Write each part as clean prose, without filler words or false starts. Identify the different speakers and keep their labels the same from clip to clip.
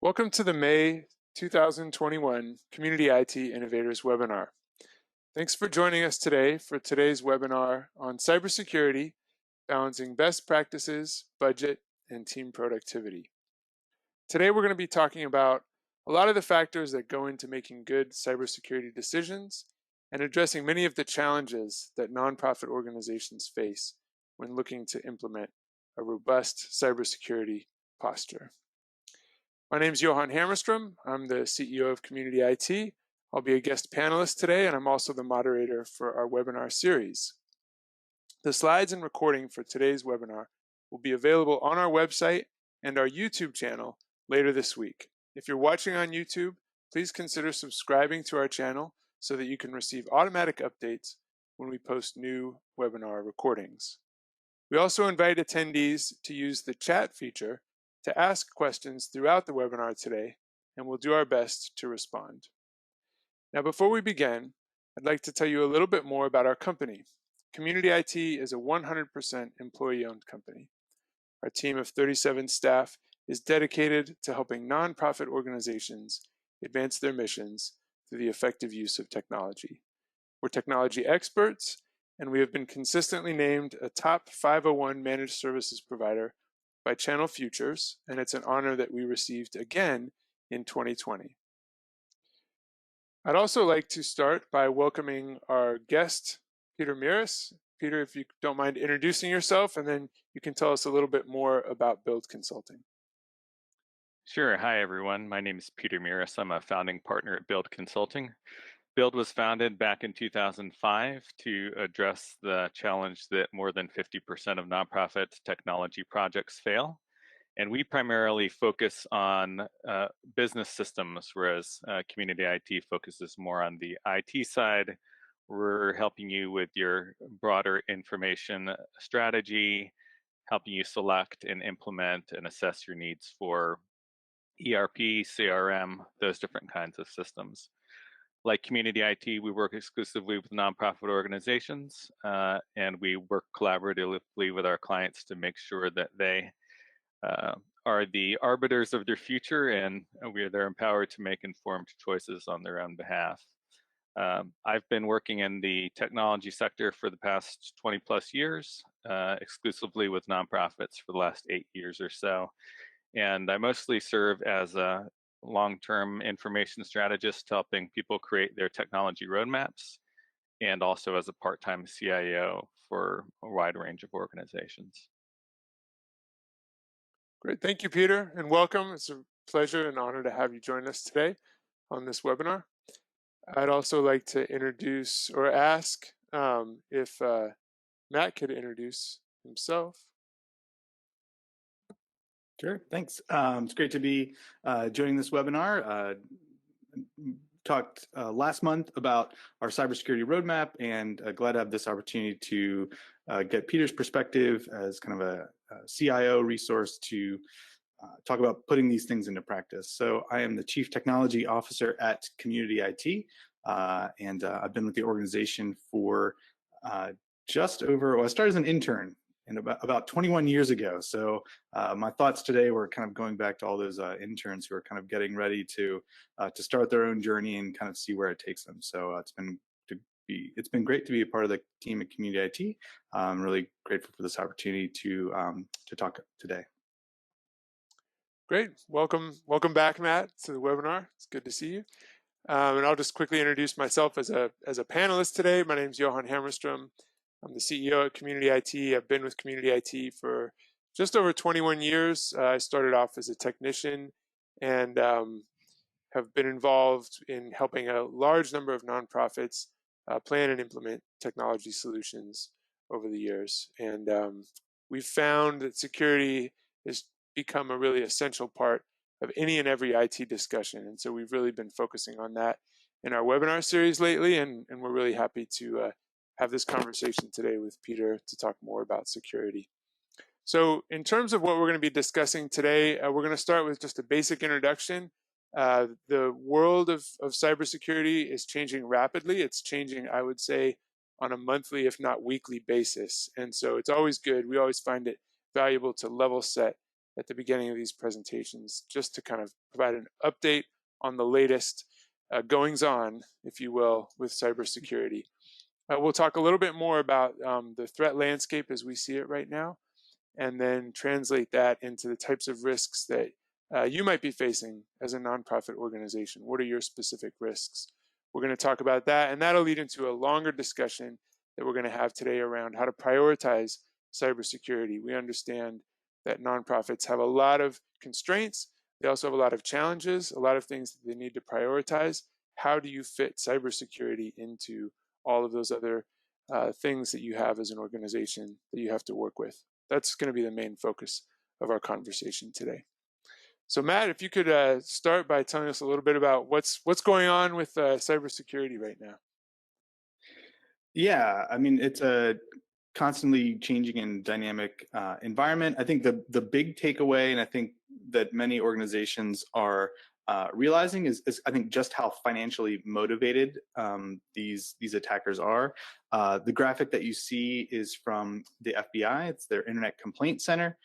Speaker 1: Welcome to the May 2021 Community IT Innovators webinar. Thanks for joining us today for today's webinar on cybersecurity, balancing best practices, budget, and team productivity. Today we're going to be talking about a lot of the factors that go into making good cybersecurity decisions and addressing many of the challenges that nonprofit organizations face when looking to implement a robust cybersecurity posture. My name is Johan Hammerstrom. I'm the CEO of Community IT. I'll be a guest panelist today, and I'm also the moderator for our webinar series. The slides and recording for today's webinar will be available on our website and our YouTube channel later this week. If you're watching on YouTube, please consider subscribing to our channel so that you can receive automatic updates when we post new webinar recordings. We also invite attendees to use the chat feature to ask questions throughout the webinar today, and we'll do our best to respond. Now, before we begin, I'd like to tell you a little bit more about our company. Community IT is a 100% employee-owned company. Our team of 37 staff is dedicated to helping nonprofit organizations advance their missions through the effective use of technology. We're technology experts, and we have been consistently named a top 501 managed services provider by Channel Futures, and it's an honor that we received again in 2020. I'd also like to start by welcoming our guest, Peter Mirus. Peter, if you don't mind introducing yourself, and then you can tell us a little bit more about Build Consulting.
Speaker 2: Sure. Hi, everyone. My name is Peter Mirus. I'm a founding partner at Build Consulting. Build was founded back in 2005 to address the challenge that more than 50% of nonprofit technology projects fail. And we primarily focus on business systems, whereas Community IT focuses more on the IT side. We're helping you with your broader information strategy, helping you select and implement and assess your needs for ERP, CRM, those different kinds of systems. Like Community IT, we work exclusively with nonprofit organizations, and we work collaboratively with our clients to make sure that they are the arbiters of their future, and they're empowered to make informed choices on their own behalf. I've been working in the technology sector for the past 20 plus years, exclusively with nonprofits for the last 8 years or so. And I mostly serve as a long-term information strategist, helping people create their technology roadmaps, and also as a part-time CIO for a wide range of organizations.
Speaker 1: Great, thank you, Peter, and welcome. It's a pleasure and honor to have you join us today on this webinar. I'd also like to introduce or ask if Matt could introduce himself.
Speaker 3: Sure, thanks. It's great to be joining this webinar. Talked last month about our cybersecurity roadmap, and glad to have this opportunity to get Peter's perspective as kind of a CIO resource to talk about putting these things into practice. So I am the Chief Technology Officer at Community IT, and I've been with the organization for just over, well, I started as an intern and about 21 years ago. So my thoughts today were kind of going back to all those interns who are kind of getting ready to start their own journey and kind of see where it takes them. So it's been great to be a part of the team at Community IT. I'm really grateful for this opportunity to talk today.
Speaker 1: Great, welcome back, Matt, to the webinar. It's good to see you. And I'll just quickly introduce myself as a panelist today. My name is Johan Hammerstrom. I'm the CEO at Community IT. I've been with Community IT for just over 21 years. I started off as a technician and have been involved in helping a large number of nonprofits plan and implement technology solutions over the years. And we've found that security has become a really essential part of any and every IT discussion. And so we've really been focusing on that in our webinar series lately, and we're really happy to have this conversation today with Peter to talk more about security. So in terms of what we're going to be discussing today, we're going to start with just a basic introduction. The world of cybersecurity is changing rapidly. It's changing, I would say, on a monthly, if not weekly basis. And so it's always good. We always find it valuable to level set at the beginning of these presentations, just to kind of provide an update on the latest goings on, if you will, with cybersecurity. We'll talk a little bit more about the threat landscape as we see it right now, and then translate that into the types of risks that you might be facing as a nonprofit organization. What are your specific risks? We're going to talk about that, and that'll lead into a longer discussion that we're going to have today around how to prioritize cybersecurity. We understand that nonprofits have a lot of constraints. They also have a lot of challenges, a lot of things that they need to prioritize. How do you fit cybersecurity into all of those other things that you have as an organization that you have to work with? That's going to be the main focus of our conversation today. So Matt, if you could start by telling us a little bit about what's going on with cybersecurity right now.
Speaker 3: Yeah, I mean, it's a constantly changing and dynamic environment. I think the big takeaway, and I think that many organizations are realizing is I think just how financially motivated these attackers are. The graphic that you see is from the FBI. It's their Internet Complaint Center.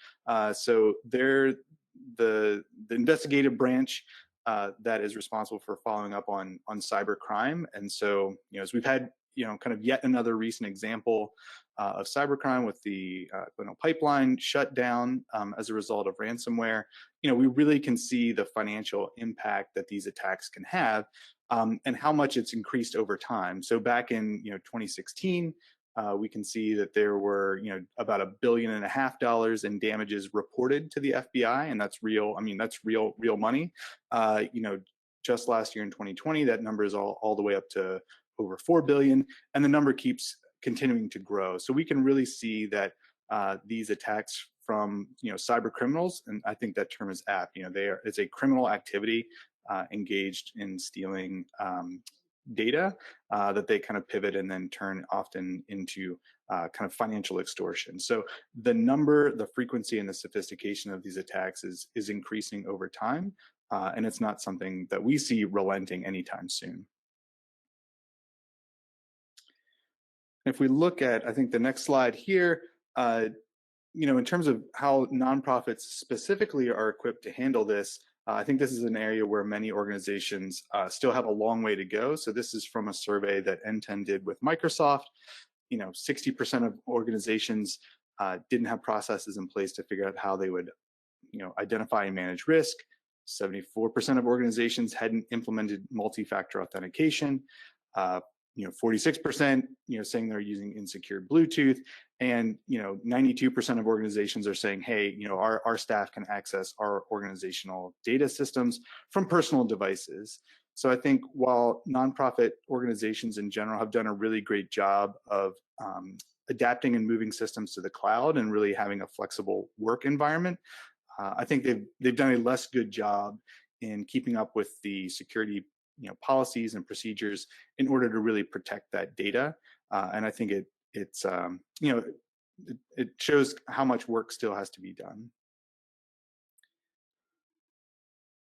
Speaker 3: So they're the investigative branch that is responsible for following up on cyber crime. And so, as we've had, kind of yet another recent example of cybercrime with the pipeline shut down as a result of ransomware, we really can see the financial impact that these attacks can have and how much it's increased over time. So back in 2016, we can see that there were about $1.5 billion in damages reported to the FBI, and that's real. I mean, that's real money. Just last year in 2020, that number is all the way up to over 4 billion, and the number keeps continuing to grow. So we can really see that these attacks from cyber criminals, and I think that term is apt. It's a criminal activity engaged in stealing data that they kind of pivot and then turn often into kind of financial extortion. So the number, the frequency, and the sophistication of these attacks is increasing over time, and it's not something that we see relenting anytime soon. If we look at, I think the next slide here, in terms of how nonprofits specifically are equipped to handle this, I think this is an area where many organizations still have a long way to go. So this is from a survey that N10 did with Microsoft. 60% of organizations didn't have processes in place to figure out how they would, identify and manage risk. 74% of organizations hadn't implemented multi-factor authentication. 46%, saying they're using insecure Bluetooth, and 92% of organizations are saying, hey, our staff can access our organizational data systems from personal devices. So I think while nonprofit organizations in general have done a really great job of adapting and moving systems to the cloud and really having a flexible work environment, I think they've done a less good job in keeping up with the security policies and procedures in order to really protect that data. And I think it shows how much work still has to be done.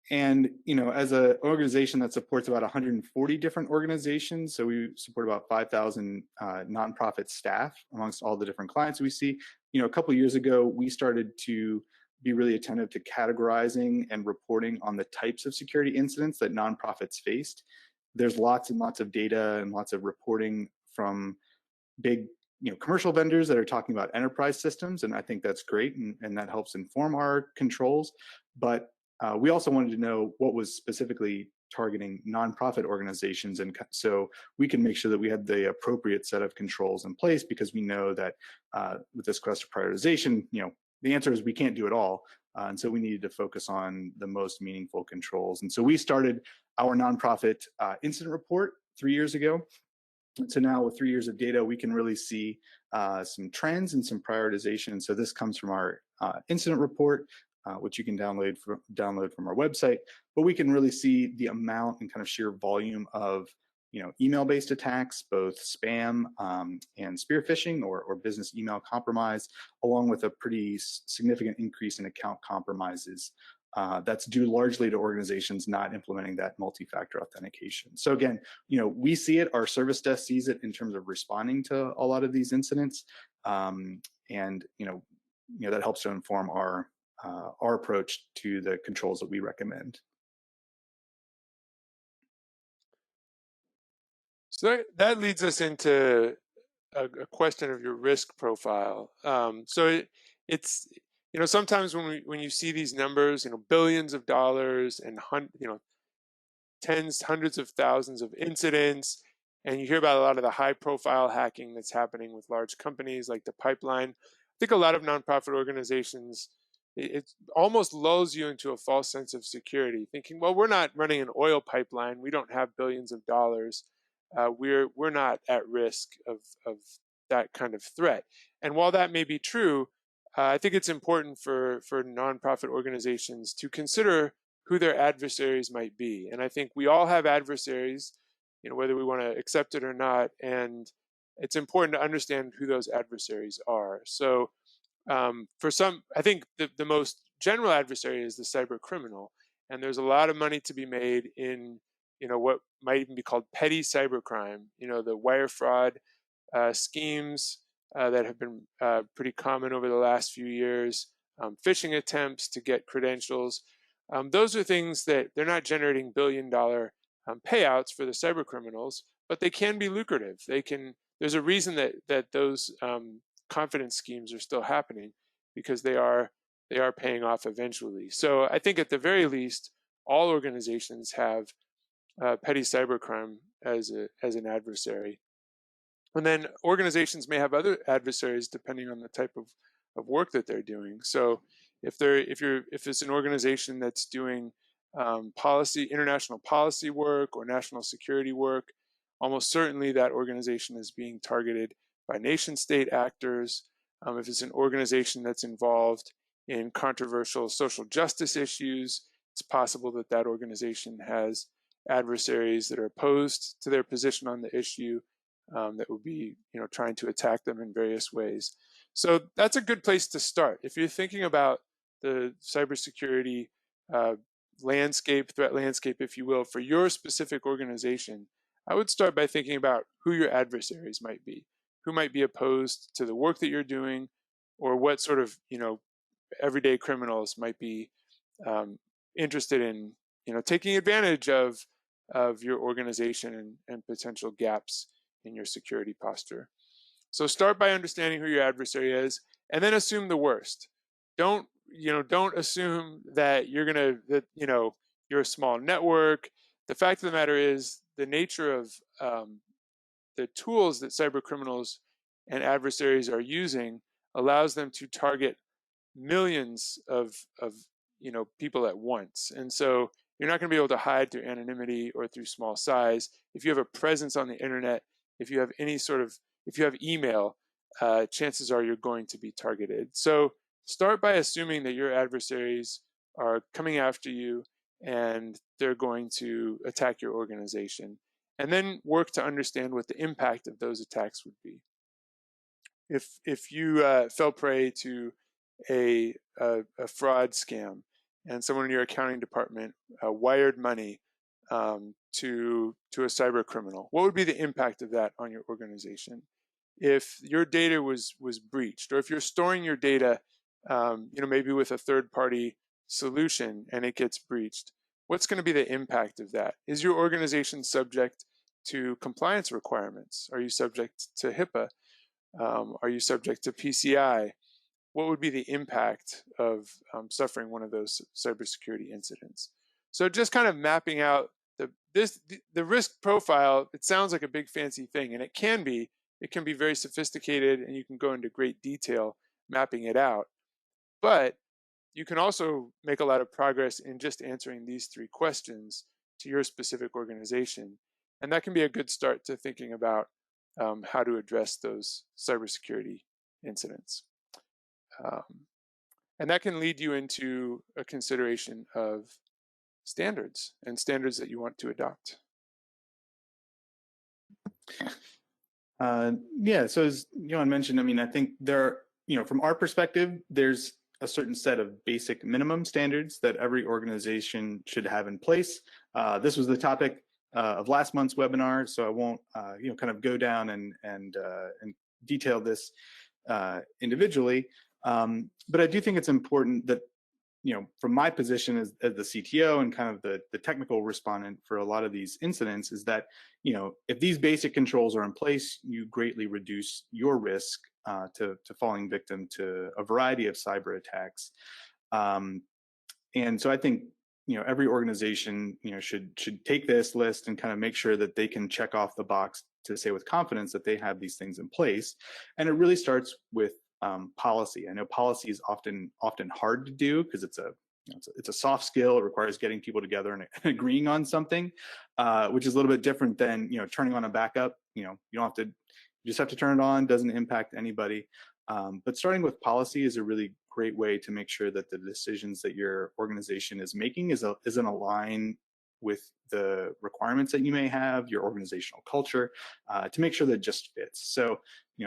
Speaker 3: And as an organization that supports about 140 different organizations, so we support about 5,000 nonprofit staff amongst all the different clients we see. A couple of years ago, we started to be really attentive to categorizing and reporting on the types of security incidents that nonprofits faced. There's lots and lots of data and lots of reporting from big commercial vendors that are talking about enterprise systems, and I think that's great, and that helps inform our controls. But we also wanted to know what was specifically targeting nonprofit organizations, and so we can make sure that we had the appropriate set of controls in place, because we know that with this quest for prioritization, the answer is we can't do it all. And so we needed to focus on the most meaningful controls. And so we started our nonprofit incident report 3 years ago. So now with 3 years of data, we can really see some trends and some prioritization. And so this comes from our incident report, which you can download from our website. But we can really see the amount and kind of sheer volume of email-based attacks, both spam and spear phishing or business email compromise, along with a pretty significant increase in account compromises. That's due largely to organizations not implementing that multi-factor authentication. So again, we see it, our service desk sees it in terms of responding to a lot of these incidents, and that helps to inform our our approach to the controls that we recommend.
Speaker 1: So that leads us into a question of your risk profile. It's sometimes when you see these numbers, billions of dollars and tens, hundreds of thousands of incidents, and you hear about a lot of the high-profile hacking that's happening with large companies like the Pipeline. I think a lot of nonprofit organizations, it almost lulls you into a false sense of security, thinking, well, we're not running an oil pipeline, we don't have billions of dollars, we're not at risk of that kind of threat. And while that may be true, I think it's important for nonprofit organizations to consider who their adversaries might be. And I think we all have adversaries, whether we want to accept it or not. And it's important to understand who those adversaries are. So for some, I think the most general adversary is the cyber criminal. And there's a lot of money to be made in, what might even be called petty cybercrime, the wire fraud schemes that have been pretty common over the last few years, phishing attempts to get credentials. Those are things that they're not generating billion-dollar payouts for the cyber criminals, but they can be lucrative. There's a reason that those confidence schemes are still happening, because they are paying off eventually. So I think at the very least, all organizations have petty cybercrime as an adversary. And then organizations may have other adversaries depending on the type of work that they're doing. So if it's an organization that's doing international policy work or national security work, almost certainly that organization is being targeted by nation state actors. If it's an organization that's involved in controversial social justice issues, it's possible that that organization has adversaries that are opposed to their position on the issue, that would be, trying to attack them in various ways. So that's a good place to start. If you're thinking about the cybersecurity threat landscape, if you will, for your specific organization, I would start by thinking about who your adversaries might be, who might be opposed to the work that you're doing, or what sort of, everyday criminals might be interested in, taking advantage of your organization and potential gaps in your security posture. So start by understanding who your adversary is, and then assume the worst. Don't assume that you're a small network. The fact of the matter is, the nature of the tools that cyber criminals and adversaries are using allows them to target millions of people at once. And so you're not going to be able to hide through anonymity or through small size. If you have a presence on the internet, if you have email, chances are you're going to be targeted. So start by assuming that your adversaries are coming after you and they're going to attack your organization. And then work to understand what the impact of those attacks would be. If you fell prey to a fraud scam, and someone in your accounting department wired money to a cyber criminal, what would be the impact of that on your organization? If your data was breached, or if you're storing your data, maybe with a third-party solution and it gets breached, what's going to be the impact of that? Is your organization subject to compliance requirements? Are you subject to HIPAA? Are you subject to PCI? What would be the impact of suffering one of those cybersecurity incidents? So just kind of mapping out the risk profile. It sounds like a big fancy thing, and it can be. It can be very sophisticated, and you can go into great detail mapping it out. But you can also make a lot of progress in just answering these 3 questions to your specific organization. And that can be a good start to thinking about how to address those cybersecurity incidents. And that can lead you into a consideration of standards and standards that you want to adopt.
Speaker 3: So as Johan mentioned, I think there are, from our perspective, there's a certain set of basic minimum standards that every organization should have in place. This was the topic of last month's webinar, so I won't, kind of go down and detail this individually. But I do think it's important that from my position as the CTO and kind of the technical respondent for a lot of these incidents is that, if these basic controls are in place, you greatly reduce your risk to falling victim to a variety of cyber attacks. And so I think, every organization, should take this list and kind of make sure that they can check off the box to say with confidence that they have these things in place. And it really starts with policy. I know policy is often hard to do because it's a soft skill. It requires getting people together and agreeing on something, which is a little bit different than turning on a backup. You don't have to. You just have to turn it on. Doesn't impact anybody. But starting with policy is a really great way to make sure that the decisions that your organization is making is in align with the requirements that you may have, your organizational culture, to make sure that it just fits. So,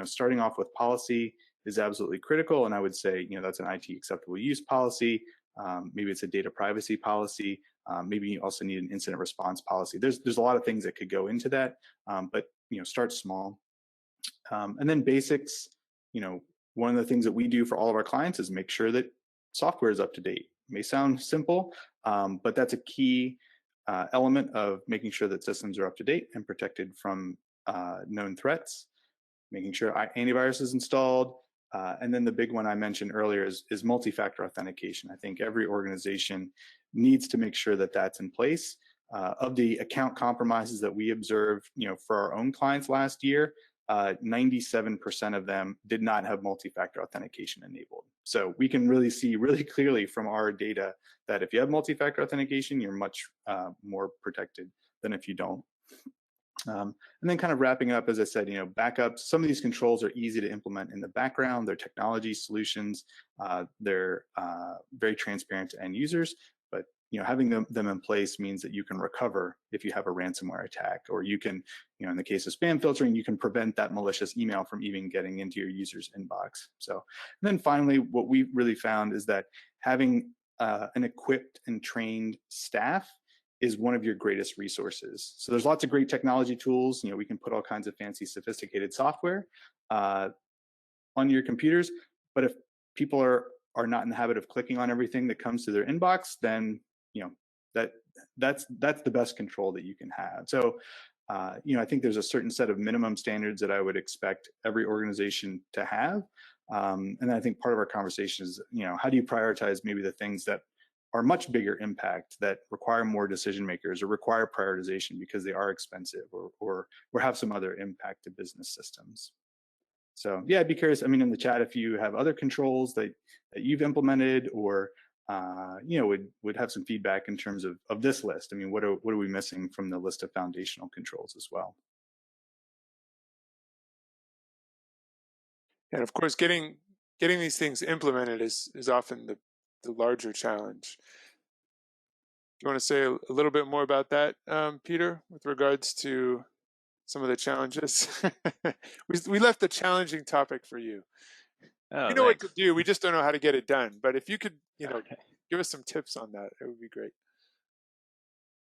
Speaker 3: starting off with policy is absolutely critical. And I would say, that's an IT acceptable use policy. Maybe it's a data privacy policy. Maybe you also need an incident response policy. There's a lot of things that could go into that, but start small. And then basics, one of the things that we do for all of our clients is make sure that software is up to date. It may sound simple, but that's a key element of making sure that systems are up to date and protected from known threats, making sure antivirus is installed. And then the big one I mentioned earlier is multi-factor authentication. I think every organization needs to make sure that that's in place. Of the account compromises that we observed, for our own clients last year, 97% of them did not have multi-factor authentication enabled. So we can really see really clearly from our data that if you have multi-factor authentication, you're much more protected than if you don't. And then kind of wrapping up, as I said, backups, some of these controls are easy to implement in the background. They're technology solutions. They're very transparent to end users, but having them in place means that you can recover if you have a ransomware attack, or you can, in the case of spam filtering, you can prevent that malicious email from even getting into your user's inbox. So, and then finally, what we really found is that having an equipped and trained staff is one of your greatest resources. So there's lots of great technology tools. We can put all kinds of fancy, sophisticated software on your computers, but if people are not in the habit of clicking on everything that comes to their inbox, then that's the best control that you can have. So I think there's a certain set of minimum standards that I would expect every organization to have. And I think part of our conversation is, how do you prioritize maybe the things that are much bigger impact, that require more decision makers or require prioritization because they are expensive or have some other impact to business systems. So yeah, I'd be curious, in the chat, if you have other controls that you've implemented, or would have some feedback in terms of this list. What are we missing from the list of foundational controls as well?
Speaker 1: And of course, getting these things implemented is often the larger challenge. Do you want to say a little bit more about that, Peter, with regards to some of the challenges? we left the challenging topic for you.
Speaker 2: Oh,
Speaker 1: we know what to do. We just don't know how to get it done. But if you could, give us some tips on that, it would be great.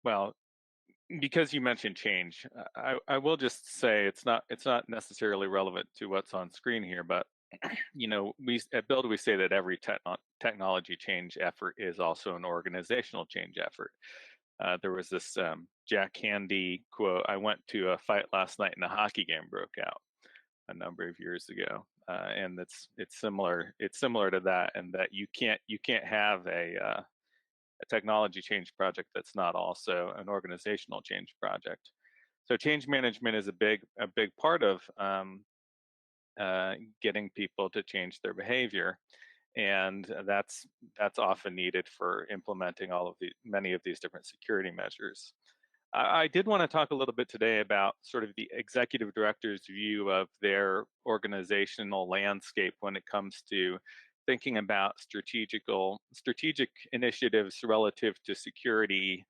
Speaker 2: Well, because you mentioned change, I will just say it's not necessarily relevant to what's on screen here, but we at Build, we say that every technology change effort is also an organizational change effort. There was this Jack Handy quote: "I went to a fight last night and a hockey game broke out," a number of years ago, and it's similar to that, and that you can't have a technology change project that's not also an organizational change project. So change management is a big part of getting people to change their behavior, and that's often needed for implementing many of these different security measures. I did want to talk a little bit today about sort of the executive director's view of their organizational landscape when it comes to thinking about strategic initiatives relative to security,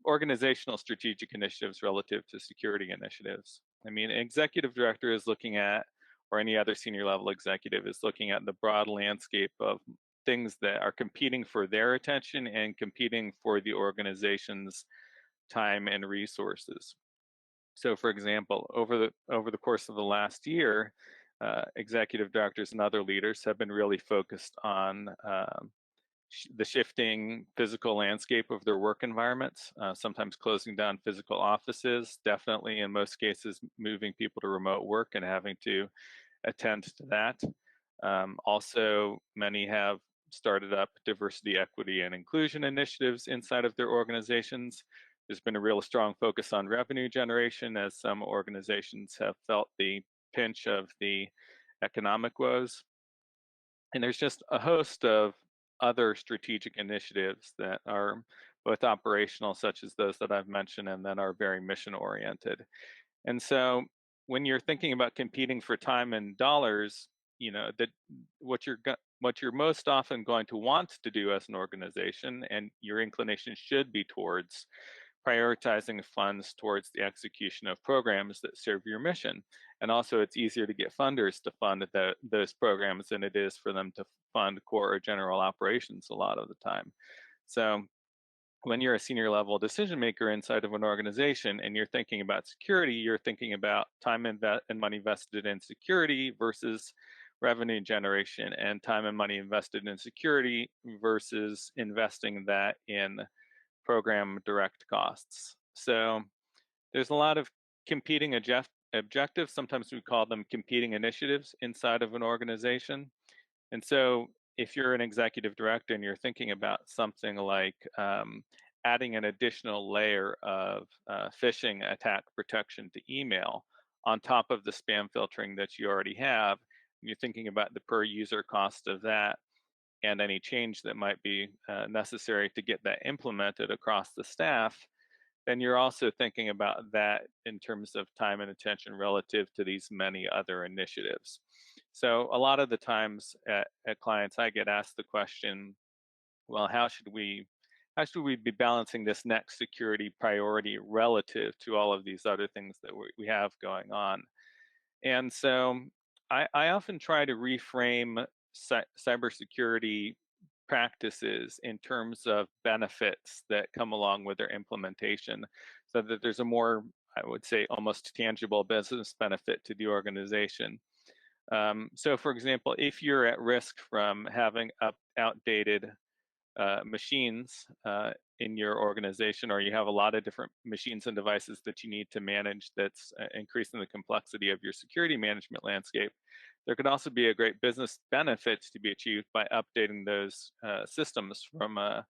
Speaker 2: organizational strategic initiatives relative to security initiatives. An executive director is looking at, or any other senior level executive is looking at, the broad landscape of things that are competing for their attention and competing for the organization's time and resources. So, for example, over the course of the last year, executive directors and other leaders have been really focused on the shifting physical landscape of their work environments, sometimes closing down physical offices, definitely in most cases moving people to remote work and having to attend to that. Also, many have started up diversity, equity, and inclusion initiatives inside of their organizations. There's been a real strong focus on revenue generation, as some organizations have felt the pinch of the economic woes. And there's just a host of other strategic initiatives that are both operational, such as those that I've mentioned, and then are very mission oriented. And so when you're thinking about competing for time and dollars, you know, that what you're most often going to want to do as an organization, and your inclination should be towards prioritizing funds towards the execution of programs that serve your mission. And also, it's easier to get funders to fund those programs than it is for them to fund core or general operations a lot of the time. So when you're a senior level decision maker inside of an organization and you're thinking about security, you're thinking about time and money invested in security versus revenue generation, and time and money invested in security versus investing that in program direct costs. So there's a lot of competing objectives. Sometimes we call them competing initiatives inside of an organization. And so if you're an executive director and you're thinking about something like adding an additional layer of phishing attack protection to email on top of the spam filtering that you already have, you're thinking about the per user cost of that and any change that might be necessary to get that implemented across the staff, then you're also thinking about that in terms of time and attention relative to these many other initiatives. So a lot of the times at clients, I get asked the question, well, how should we be balancing this next security priority relative to all of these other things that we have going on? And so I often try to reframe cybersecurity practices in terms of benefits that come along with their implementation, so that there's a more, I would say, almost tangible business benefit to the organization. So for example, if you're at risk from having outdated machines in your organization, or you have a lot of different machines and devices that you need to manage that's increasing the complexity of your security management landscape, there could also be a great business benefit to be achieved by updating those systems from a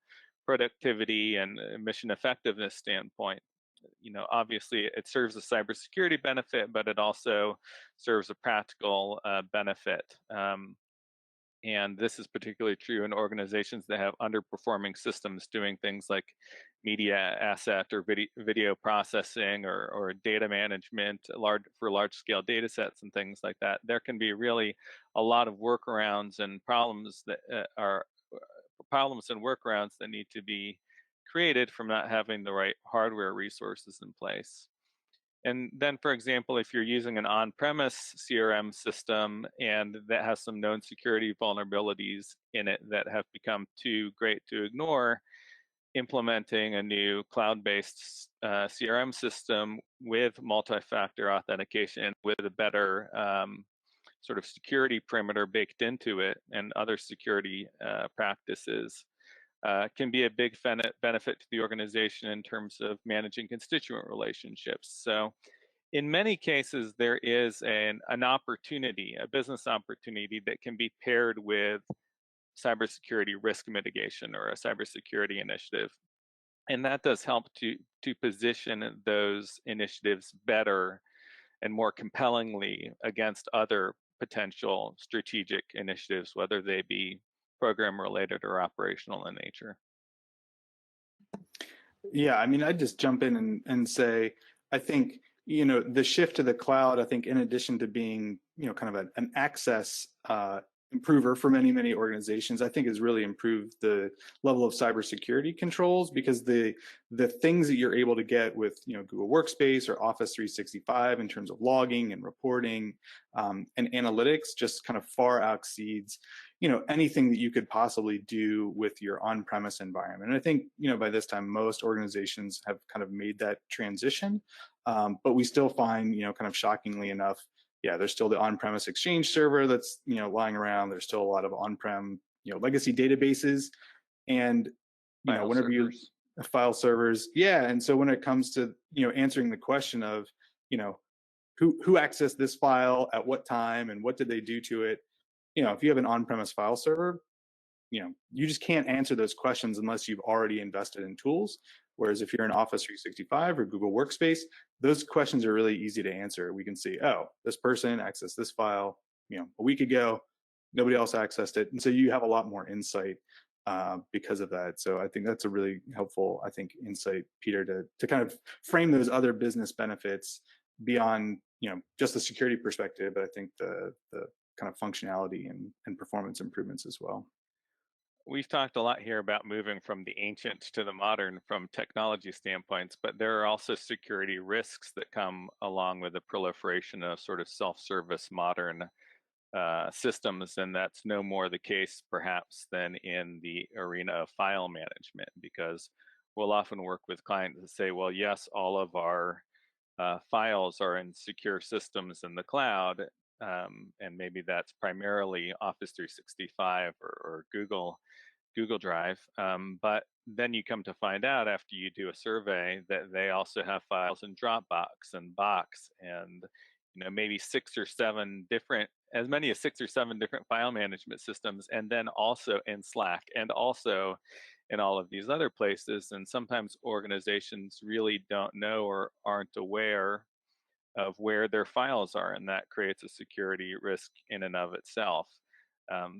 Speaker 2: productivity and mission effectiveness standpoint. You know, obviously it serves a cybersecurity benefit, but it also serves a practical benefit. And this is particularly true in organizations that have underperforming systems doing things like media asset or video processing or data management for large scale data sets and things like that. There can be really a lot of workarounds and problems that need to be created from not having the right hardware resources in place. And then, for example, if you're using an on-premise CRM system and that has some known security vulnerabilities in it that have become too great to ignore, implementing a new cloud-based CRM system with multi-factor authentication with a better sort of security perimeter baked into it and other security practices can be a big benefit to the organization in terms of managing constituent relationships. So in many cases, there is an opportunity, a business opportunity that can be paired with cybersecurity risk mitigation or a cybersecurity initiative. And that does help to position those initiatives better and more compellingly against other potential strategic initiatives, whether they be program related or operational in nature.
Speaker 3: Yeah, I mean, I'd just jump in and say, I think, you know, the shift to the cloud, I think in addition to being, you know, kind of an access improver for many organizations, I think has really improved the level of cybersecurity controls, because the things that you're able to get with, you know, Google Workspace or Office 365 in terms of logging and reporting and analytics just kind of far exceeds, you know, anything that you could possibly do with your on-premise environment. And I think, you know, by this time most organizations have kind of made that transition, but we still find, you know, kind of shockingly enough, yeah, there's still the on-premise Exchange server that's, you know, lying around. There's still a lot of on-prem, you know, legacy databases. And
Speaker 2: File
Speaker 3: whenever you
Speaker 2: servers.
Speaker 3: file servers, yeah. And so when it comes to answering the question of who accessed this file at what time and what did they do to it, if you have an on-premise file server, you just can't answer those questions unless you've already invested in tools. Whereas if you're in Office 365 or Google Workspace, those questions are really easy to answer. We can see, oh, this person accessed this file, a week ago, nobody else accessed it. And so you have a lot more insight because of that. So I think that's a really helpful, insight, Peter, to kind of frame those other business benefits beyond, just the security perspective, but I think the kind of functionality and performance improvements as well.
Speaker 2: We've talked a lot here about moving from the ancient to the modern from technology standpoints, but there are also security risks that come along with the proliferation of sort of self-service modern systems, and that's no more the case perhaps than in the arena of file management, because we'll often work with clients that say, well, yes, all of our files are in secure systems in the cloud, and maybe that's primarily Office 365 or Google Drive. But then you come to find out after you do a survey that they also have files in Dropbox and Box, and maybe as many as 6 or 7 different file management systems, and then also in Slack, and also in all of these other places. And sometimes organizations really don't know or aren't aware of where their files are, and that creates a security risk in and of itself.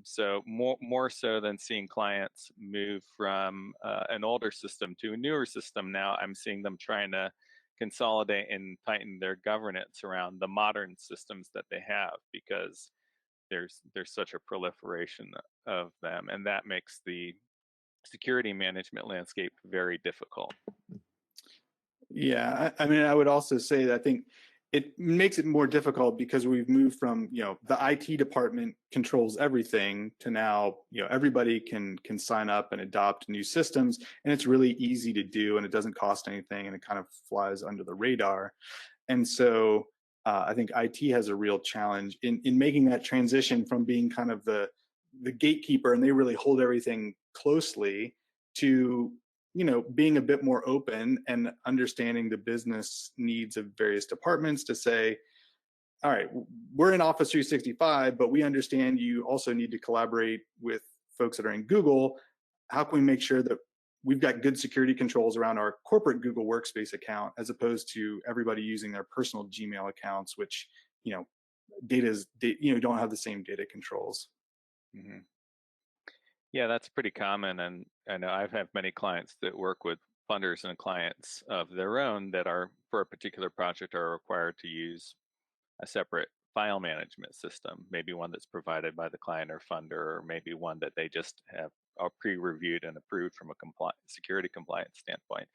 Speaker 2: So more so than seeing clients move from an older system to a newer system, now I'm seeing them trying to consolidate and tighten their governance around the modern systems that they have, because there's such a proliferation of them, and that makes the security management landscape very difficult.
Speaker 3: Yeah, I mean, I would also say that I think it makes it more difficult because we've moved from, the IT department controls everything to now, everybody can sign up and adopt new systems, and it's really easy to do, and it doesn't cost anything, and it kind of flies under the radar. And so I think IT has a real challenge in making that transition from being kind of the gatekeeper, and they really hold everything closely, to being a bit more open and understanding the business needs of various departments to say, all right, we're in Office 365, but we understand you also need to collaborate with folks that are in Google. How can we make sure that we've got good security controls around our corporate Google Workspace account, as opposed to everybody using their personal Gmail accounts, which, don't have the same data controls.
Speaker 2: Mm-hmm. Yeah, that's pretty common, and I know I've had many clients that work with funders and clients of their own that are, for a particular project, are required to use a separate file management system, maybe one that's provided by the client or funder, or maybe one that they just have are pre-reviewed and approved from a security compliance standpoint.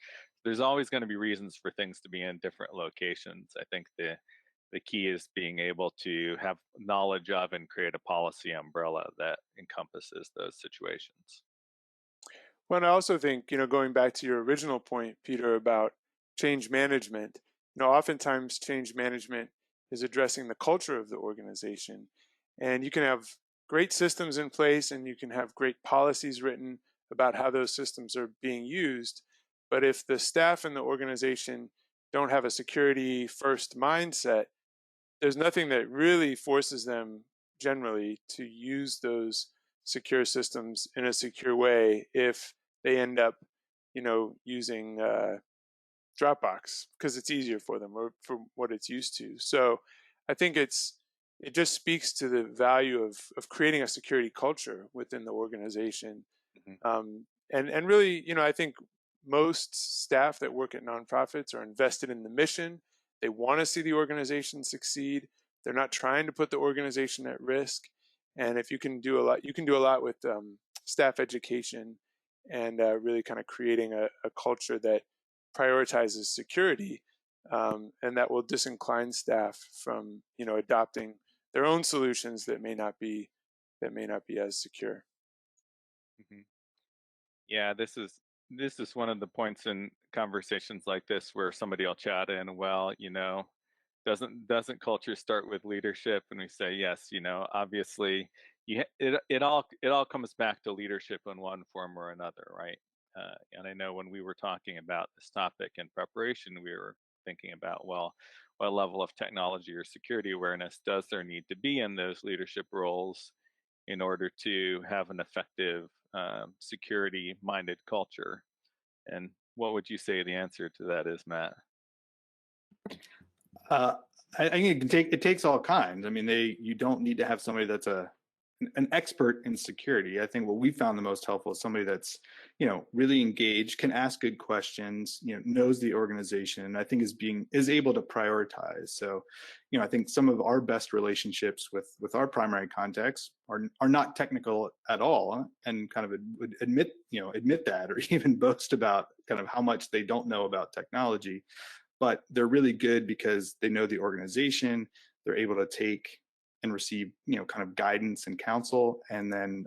Speaker 2: There's always going to be reasons for things to be in different locations. I think the key is being able to have knowledge of and create a policy umbrella that encompasses those situations.
Speaker 1: Well, and I also think, going back to your original point, Peter, about change management, oftentimes change management is addressing the culture of the organization. And you can have great systems in place, and you can have great policies written about how those systems are being used. But if the staff in the organization don't have a security first mindset, there's nothing that really forces them generally to use those secure systems in a secure way if they end up, using Dropbox because it's easier for them or for what it's used to. So I think it just speaks to the value of creating a security culture within the organization.
Speaker 2: Mm-hmm.
Speaker 1: And really, I think most staff that work at nonprofits are invested in the mission. They want to see the organization succeed. They're not trying to put the organization at risk. And if you can do a lot, you can do a lot with staff education and really kind of creating a culture that prioritizes security, and that will disincline staff from adopting their own solutions that may not be as secure.
Speaker 2: Mm-hmm. Yeah, this is one of the points in conversations like this where somebody will chat in, well, doesn't culture start with leadership? And we say yes. Obviously, it all comes back to leadership in one form or another, right? And I know when we were talking about this topic in preparation, we were thinking about, well, what level of technology or security awareness does there need to be in those leadership roles in order to have an effective security-minded culture? And what would you say the answer to that is, Matt?
Speaker 3: I think it takes all kinds. I mean, you don't need to have somebody that's an expert in security. I think what we found the most helpful is somebody that's, really engaged, can ask good questions, knows the organization, and I think is able to prioritize. So, I think some of our best relationships with our primary contacts are not technical at all, and kind of would admit that, or even boast about kind of how much they don't know about technology. But they're really good because they know the organization. They're able to take and receive, kind of guidance and counsel, and then,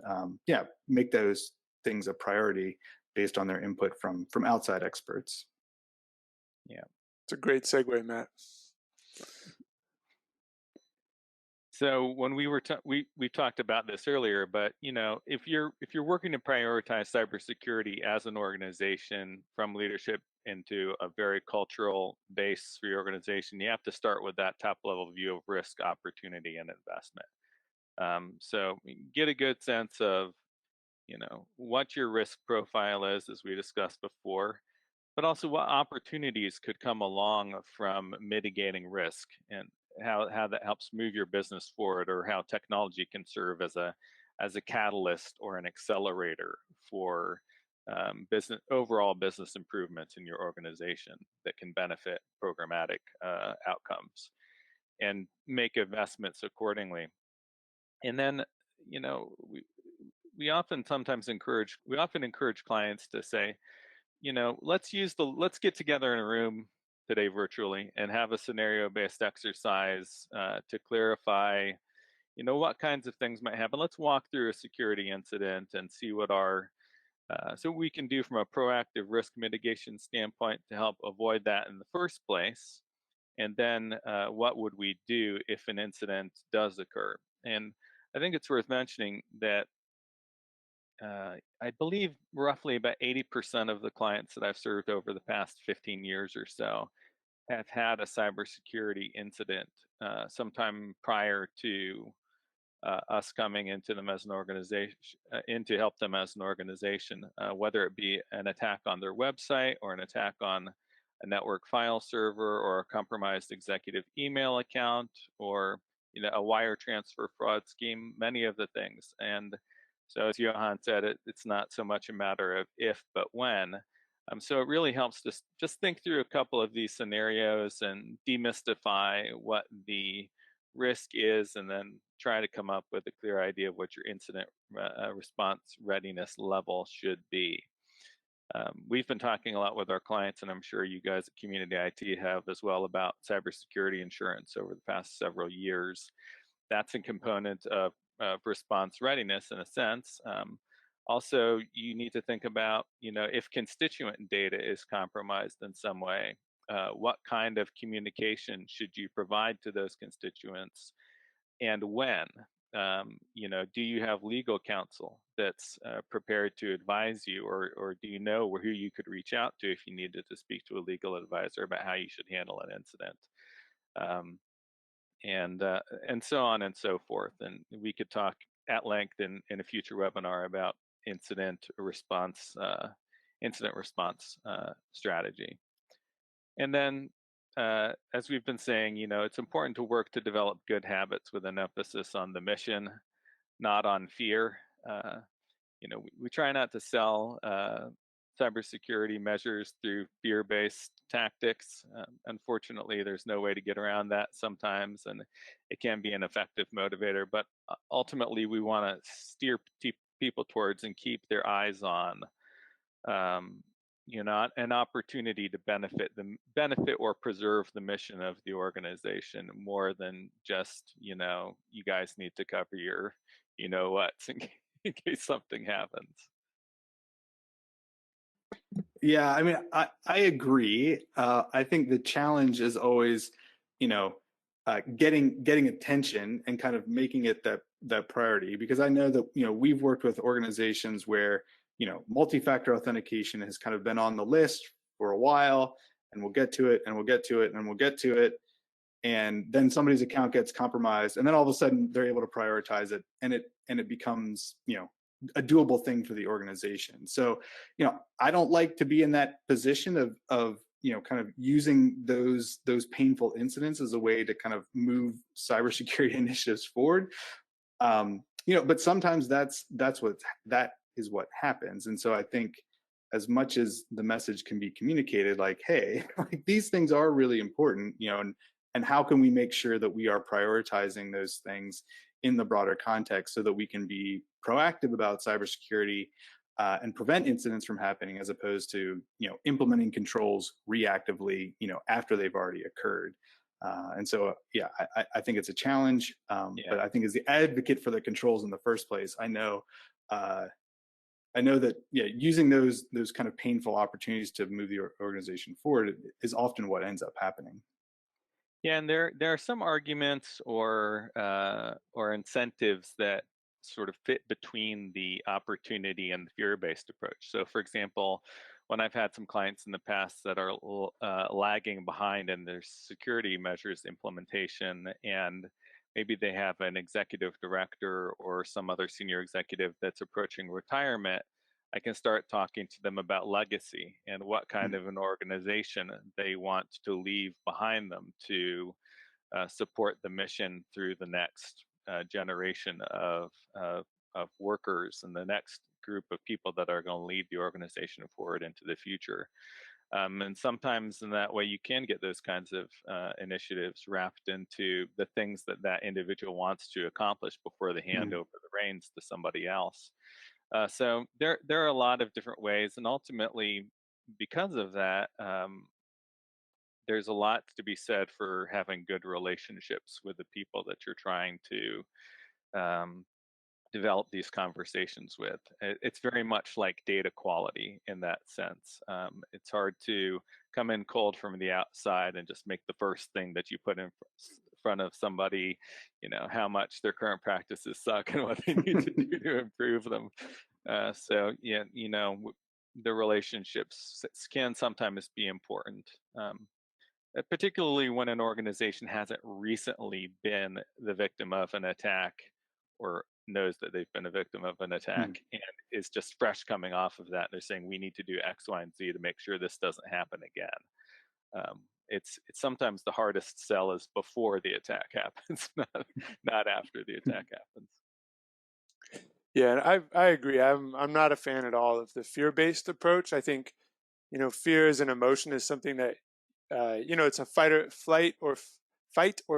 Speaker 3: make those things a priority based on their input from outside experts.
Speaker 2: Yeah,
Speaker 1: it's a great segue, Matt.
Speaker 2: So when we talked about this earlier, but if you're working to prioritize cybersecurity as an organization from leadership into a very cultural base for your organization, you have to start with that top level view of risk, opportunity, and investment. So get a good sense of what your risk profile is, as we discussed before, but also what opportunities could come along from mitigating risk, and how that helps move your business forward, or how technology can serve as a catalyst or an accelerator for overall business improvements in your organization that can benefit programmatic outcomes, and make investments accordingly. And then we often encourage clients to say, let's get together in a room today virtually and have a scenario-based exercise to clarify, what kinds of things might happen. Let's walk through a security incident and see what we can do from a proactive risk mitigation standpoint to help avoid that in the first place. And then what would we do if an incident does occur? And I think it's worth mentioning that I believe roughly about 80% of the clients that I've served over the past 15 years or so have had a cybersecurity incident sometime prior to us coming into them as an organization, in to help them as an organization, whether it be an attack on their website, or an attack on a network file server, or a compromised executive email account, or a wire transfer fraud scheme, many of the things. And so, as Johan said, it's not so much a matter of if, but when. So it really helps to just think through a couple of these scenarios and demystify what the risk is, and then try to come up with a clear idea of what your incident response readiness level should be. We've been talking a lot with our clients, and I'm sure you guys at Community IT have as well, about cybersecurity insurance over the past several years. That's a component of response readiness in a sense. Also, you need to think about, if constituent data is compromised in some way, what kind of communication should you provide to those constituents, and when? Do you have legal counsel that's prepared to advise you, or do you know who you could reach out to if you needed to speak to a legal advisor about how you should handle an incident? And so on and so forth. And we could talk at length in a future webinar about incident response strategy. And then, as we've been saying, it's important to work to develop good habits with an emphasis on the mission, not on fear. We try not to sell cybersecurity measures through fear-based tactics. Unfortunately, there's no way to get around that sometimes, and it can be an effective motivator. But ultimately, we want to steer people towards and keep their eyes on, an opportunity to benefit or preserve the mission of the organization, more than just, you guys need to cover your, what's in case something happens.
Speaker 3: Yeah, I mean, I agree. I think the challenge is always, getting attention and kind of making it that priority. Because I know that, we've worked with organizations where, multi-factor authentication has kind of been on the list for a while, and we'll get to it, and we'll get to it, and we'll get to it. And then somebody's account gets compromised, and then all of a sudden they're able to prioritize it, and it becomes, a doable thing for the organization. So, I don't like to be in that position of kind of using those painful incidents as a way to kind of move cybersecurity initiatives forward. But sometimes that is what happens. And so I think, as much as the message can be communicated, like, hey, like, these things are really important, and how can we make sure that we are prioritizing those things in the broader context so that we can be proactive about cybersecurity and prevent incidents from happening, as opposed to, implementing controls reactively, after they've already occurred. And so, I think it's a challenge, but I think as the advocate for the controls in the first place, I know that, using those kind of painful opportunities to move the organization forward is often what ends up happening.
Speaker 2: Yeah, and there are some arguments or incentives that sort of fit between the opportunity and the fear-based approach. So, for example, when I've had some clients in the past that are lagging behind in their security measures implementation, and maybe they have an executive director or some other senior executive that's approaching retirement, I can start talking to them about legacy and what kind of an organization they want to leave behind them to support the mission through the next generation of workers and the next group of people that are going to lead the organization forward into the future. And sometimes in that way, you can get those kinds of initiatives wrapped into the things that individual wants to accomplish before they hand over the reins to somebody else. So there are a lot of different ways, and ultimately, because of that, there's a lot to be said for having good relationships with the people that you're trying to develop these conversations with. It's very much like data quality in that sense. It's hard to come in cold from the outside and just make the first thing that you put in front of somebody, how much their current practices suck and what they need to do to improve them. So yeah, the relationships can sometimes be important. Particularly when an organization hasn't recently been the victim of an attack or knows that they've been a victim of an attack and is just fresh coming off of that. They're saying we need to do X, Y, and Z to make sure this doesn't happen again. It's sometimes the hardest sell is before the attack happens, not after the attack happens.
Speaker 1: Yeah, and I agree. I'm not a fan at all of the fear-based approach. I think, fear as an emotion is something that, it's a fight or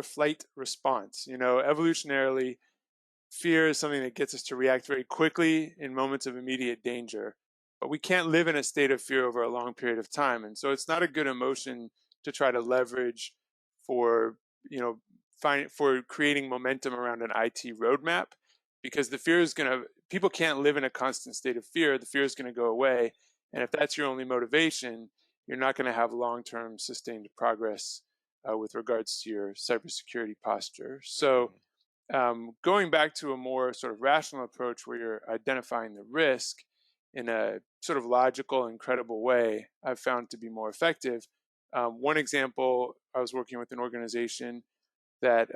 Speaker 1: flight response. Evolutionarily, fear is something that gets us to react very quickly in moments of immediate danger. But we can't live in a state of fear over a long period of time. And so it's not a good emotion to try to leverage for, for creating momentum around an IT roadmap, because the fear is people can't live in a constant state of fear. The fear is going to go away. And if that's your only motivation, you're not going to have long-term sustained progress with regards to your cybersecurity posture. So going back to a more sort of rational approach where you're identifying the risk in a sort of logical and credible way, I've found to be more effective. One example, I was working with an organization that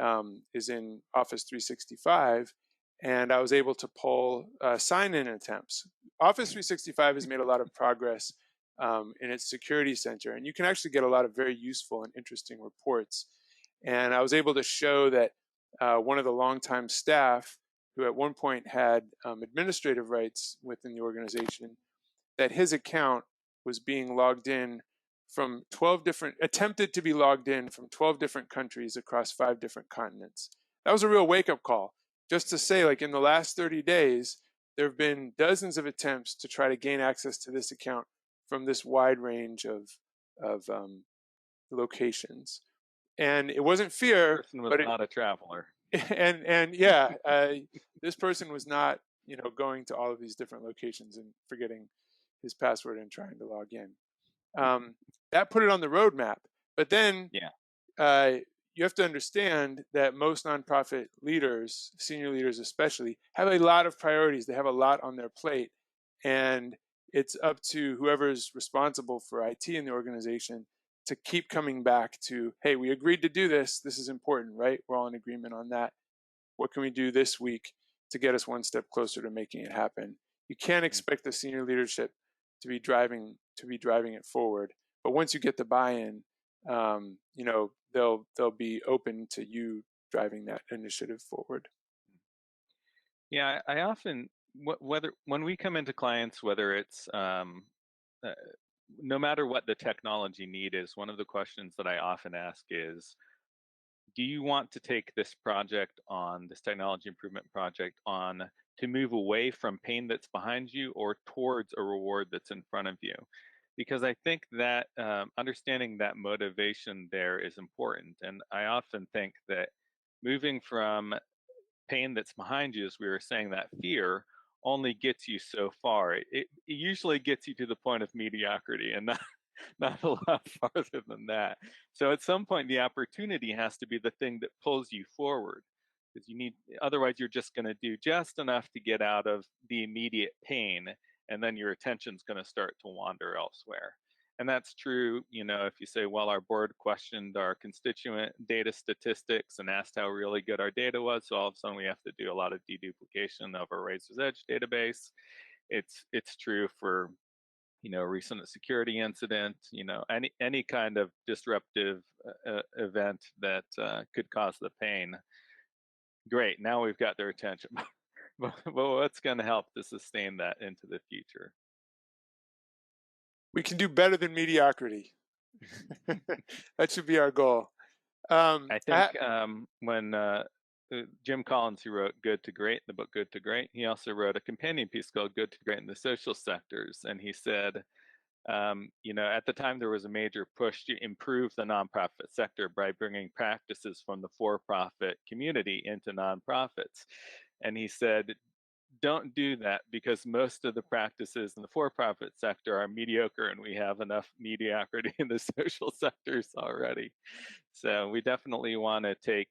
Speaker 1: is in Office 365, and I was able to pull sign-in attempts. Office 365 has made a lot of progress in its security center, and you can actually get a lot of very useful and interesting reports. And I was able to show that one of the longtime staff, who at one point had administrative rights within the organization, that his account was being logged in from 12 different, attempted to be logged in from 12 different countries across 5 different continents. That was a real wake-up call. Just to say, like, in the last 30 days, there have been dozens of attempts to try to gain access to this account from this wide range of locations. And it wasn't fear.
Speaker 2: This person was not a traveler.
Speaker 1: And this person was not, going to all of these different locations and forgetting his password and trying to log in. That put it on the roadmap. But then, you have to understand that most nonprofit leaders, senior leaders especially, have a lot of priorities. They have a lot on their plate. And it's up to whoever's responsible for IT in the organization to keep coming back to, hey, we agreed to do this. This is important, right? We're all in agreement on that. What can we do this week to get us one step closer to making it happen? You can't expect the senior leadership to be driving it forward. But once you get the buy-in, you know, they'll be open to you driving that initiative forward.
Speaker 2: Yeah, I often, whether when we come into clients, whether it's no matter what the technology need is, one of the questions that I often ask is, do you want to take this project on, this technology improvement project on, to move away from pain that's behind you or towards a reward that's in front of you? Because I think that understanding that motivation there is important. And I often think that moving from pain that's behind you, as we were saying, that fear only gets you so far. It usually gets you to the point of mediocrity and not a lot farther than that. So at some point, the opportunity has to be the thing that pulls you forward, because otherwise you're just going to do just enough to get out of the immediate pain, and then your attention's going to start to wander elsewhere. And that's true, you know, if you say, well, our board questioned our constituent data statistics and asked how really good our data was, so all of a sudden we have to do a lot of deduplication of our Razor's Edge database. It's true for, you know, recent security incident, you know, any kind of disruptive event that could cause the pain. Great, now we've got their attention. but what's going to help to sustain that into the future?
Speaker 1: We can do better than mediocrity. That should be our goal.
Speaker 2: I think when Jim Collins, who wrote Good to Great, the book Good to Great, he also wrote a companion piece called Good to Great in the Social Sectors. And he said, you know, at the time there was a major push to improve the nonprofit sector by bringing practices from the for-profit community into nonprofits. And he said, don't do that, because most of the practices in the for-profit sector are mediocre, and we have enough mediocrity in the social sectors already. So we definitely want to take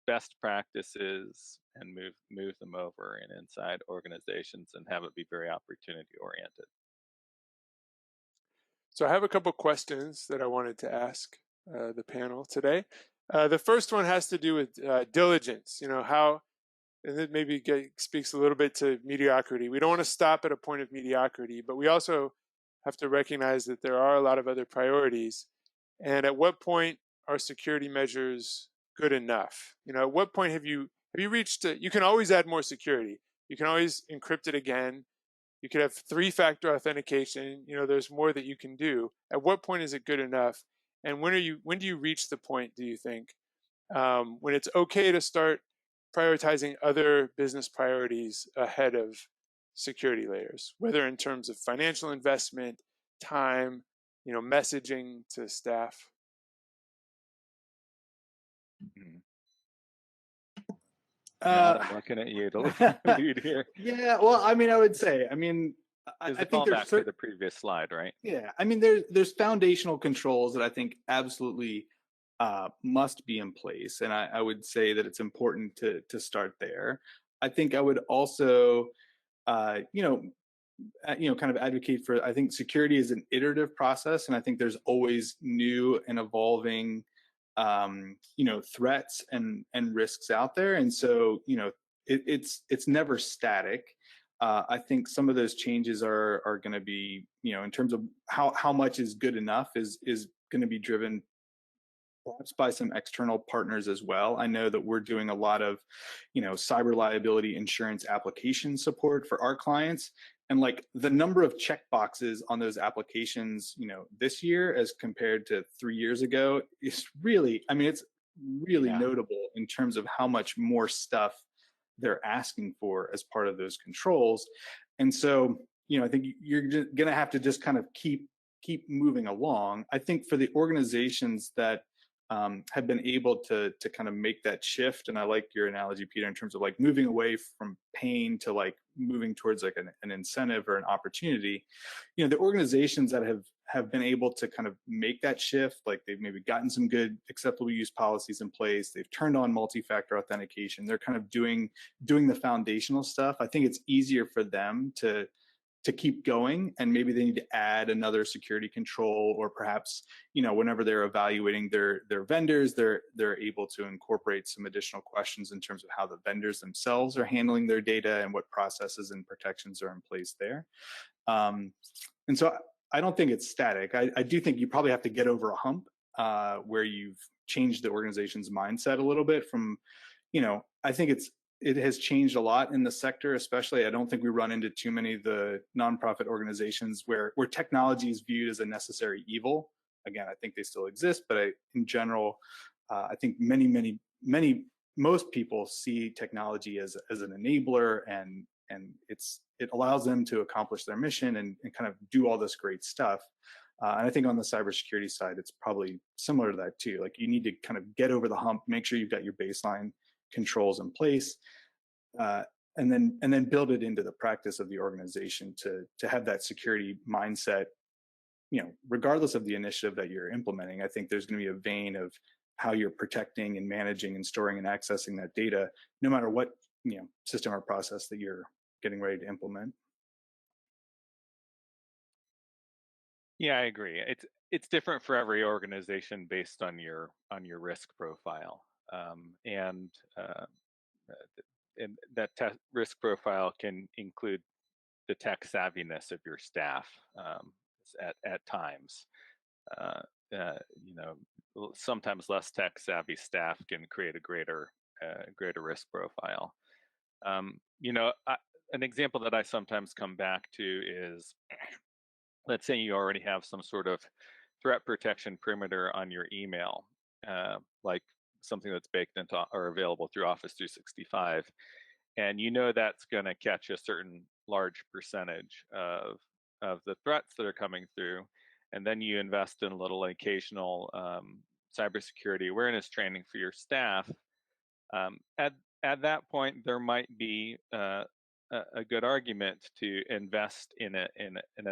Speaker 2: best practices and move them over in inside organizations and have it be very opportunity oriented.
Speaker 1: So I have a couple questions that I wanted to ask the panel today. The first one has to do with diligence. You know, how, and it maybe speaks a little bit to mediocrity. We don't want to stop at a point of mediocrity, but we also have to recognize that there are a lot of other priorities. And at what point are security measures good enough? You know, at what point have you reached? You can always add more security. You can always encrypt it again. You could have 3-factor authentication. You know, there's more that you can do. At what point is it good enough? And when do you reach the point, do you think, when it's okay to start prioritizing other business priorities ahead of security layers, whether in terms of financial investment, time, you know, messaging to staff?
Speaker 2: I'm looking at you to lead here.
Speaker 3: Yeah, well, I mean, I would say, I mean, I think there's
Speaker 2: back to the previous slide, right?
Speaker 3: Yeah, I mean, there's foundational controls that I think absolutely must be in place, and I would say that it's important to start there. I think I would also, you know, kind of advocate for. I think security is an iterative process, and I think there's always new and evolving, you know, threats and risks out there, and so, you know, it's never static. I think some of those changes are going to be, you know, in terms of how much is good enough is going to be driven perhaps by some external partners as well. I know that we're doing a lot of, you know, cyber liability insurance application support for our clients. And like the number of check boxes on those applications, you know, this year as compared to 3 years ago is really, I mean, it's really notable in terms of how much more stuff they're asking for as part of those controls. And so, you know, I think you're going to have to just kind of keep moving along. I think for the organizations that have been able to kind of make that shift, and I like your analogy, Peter, in terms of like moving away from pain to like moving towards like an incentive or an opportunity. You know, the organizations that have have been able to kind of make that shift, like they've maybe gotten some good acceptable use policies in place, they've turned on multi-factor authentication, they're kind of doing the foundational stuff. I think it's easier for them to keep going, and maybe they need to add another security control, or perhaps, you know, whenever they're evaluating their vendors, they're able to incorporate some additional questions in terms of how the vendors themselves are handling their data and what processes and protections are in place there. And so I don't think it's static. I do think you probably have to get over a hump where you've changed the organization's mindset a little bit from, you know, I think it has changed a lot in the sector, especially. I don't think we run into too many of the nonprofit organizations where technology is viewed as a necessary evil. Again, I think they still exist, but in general, I think most people see technology as an enabler, and it allows them to accomplish their mission and kind of do all this great stuff. And I think on the cybersecurity side, it's probably similar to that too. Like, you need to kind of get over the hump, make sure you've got your baseline controls in place, and then build it into the practice of the organization to have that security mindset. You know, regardless of the initiative that you're implementing, I think there's going to be a vein of how you're protecting and managing and storing and accessing that data, no matter what, you know, system or process that you're getting ready to implement.
Speaker 2: Yeah, I agree. It's different for every organization based on your risk profile, and that risk profile can include the tech savviness of your staff at times. You know, sometimes less tech savvy staff can create a greater risk profile. You know, an example that I sometimes come back to is, let's say you already have some sort of threat protection perimeter on your email, like something that's baked into or available through Office 365, and you know that's going to catch a certain large percentage of the threats that are coming through, and then you invest in a little occasional cybersecurity awareness training for your staff. At that point, there might be a good argument to invest in a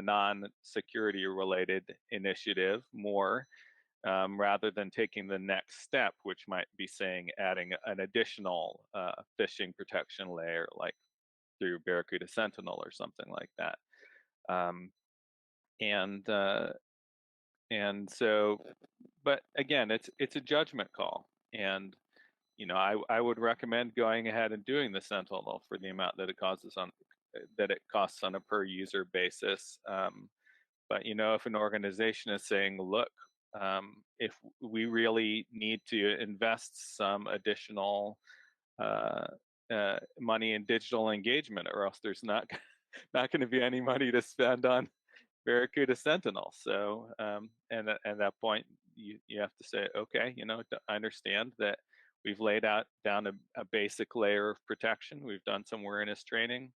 Speaker 2: non-security related initiative more, rather than taking the next step, which might be saying adding an additional phishing protection layer, like through Barracuda Sentinel or something like that. And so, but again, it's a judgment call, and you know, I would recommend going ahead and doing the Sentinel for the amount that it costs on a per user basis. But you know, if an organization is saying, look, if we really need to invest some additional money in digital engagement, or else there's not going to be any money to spend on Barracuda Sentinel. So, and at that point, you have to say, okay, you know, I understand that we've laid down a basic layer of protection. We've done some awareness training.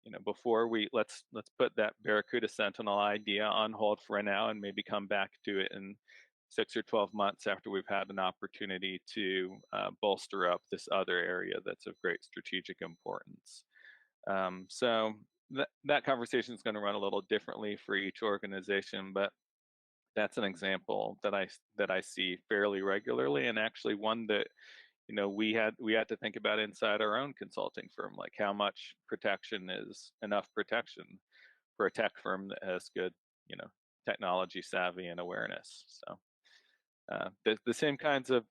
Speaker 2: You know, before let's put that Barracuda Sentinel idea on hold for now, and maybe come back to it in 6 or 12 months after we've had an opportunity to bolster up this other area that's of great strategic importance. So that conversation is going to run a little differently for each organization, but that's an example that I see fairly regularly, and actually one that, you know, we had to think about inside our own consulting firm, like how much protection is enough protection for a tech firm that has good, you know, technology savvy and awareness. So the same kinds of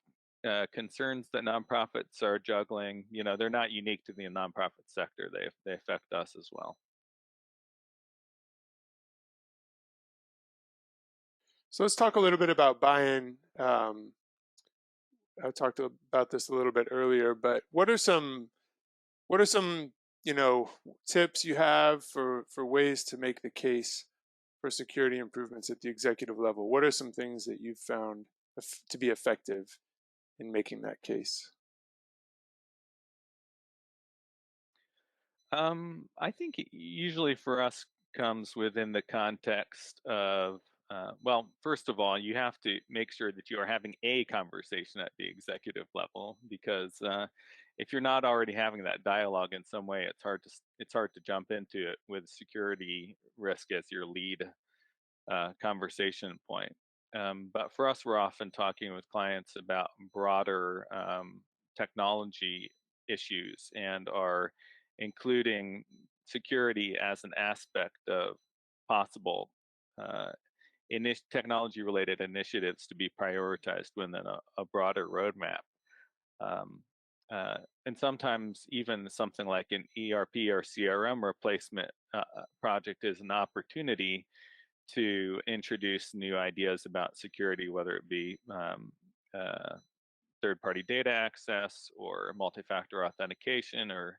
Speaker 2: concerns that nonprofits are juggling, you know, they're not unique to the nonprofit sector. They affect us as well.
Speaker 1: So let's talk a little bit about buy-in. I talked about this a little bit earlier, but what are some you know, tips you have for ways to make the case for security improvements at the executive level? What are some things that you've found to be effective in making that case?
Speaker 2: I think usually for us comes within the context of, well, first of all, you have to make sure that you are having a conversation at the executive level, because if you're not already having that dialogue in some way, it's hard to jump into it with security risk as your lead conversation point. But for us, we're often talking with clients about broader technology issues and are including security as an aspect of possible technology-related initiatives to be prioritized within a broader roadmap. And sometimes even something like an ERP or CRM replacement project is an opportunity to introduce new ideas about security, whether it be third-party data access or multi-factor authentication or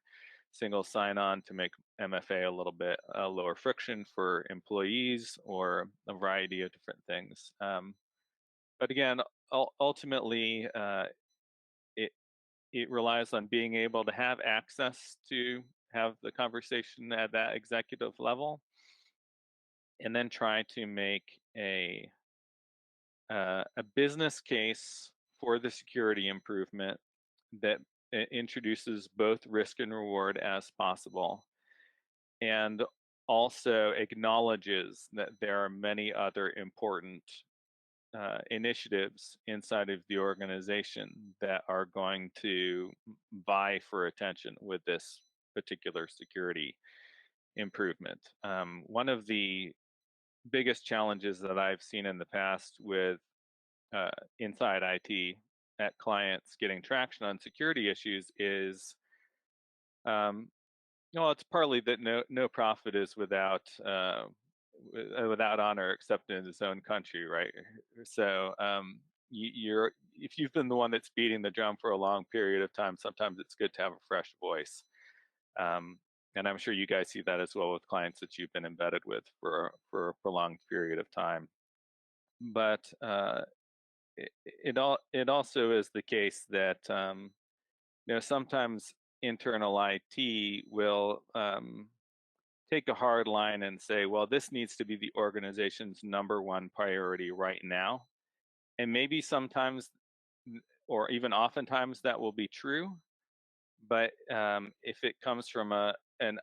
Speaker 2: single sign-on to make MFA a little bit lower friction for employees, or a variety of different things. But again, ultimately, it relies on being able to have access to have the conversation at that executive level, and then try to make a business case for the security improvement that introduces both risk and reward as possible, and also acknowledges that there are many other important initiatives inside of the organization that are going to vie for attention with this particular security improvement. One of the biggest challenges that I've seen in the past with inside IT at clients getting traction on security issues is, it's partly that no prophet is without honor except in his own country, right? So if you've been the one that's beating the drum for a long period of time, sometimes it's good to have a fresh voice. And I'm sure you guys see that as well with clients that you've been embedded with for a prolonged period of time. But it also is the case that sometimes internal IT will take a hard line and say, well, this needs to be the organization's #1 priority right now. And maybe sometimes, or even oftentimes, that will be true. But if it comes from an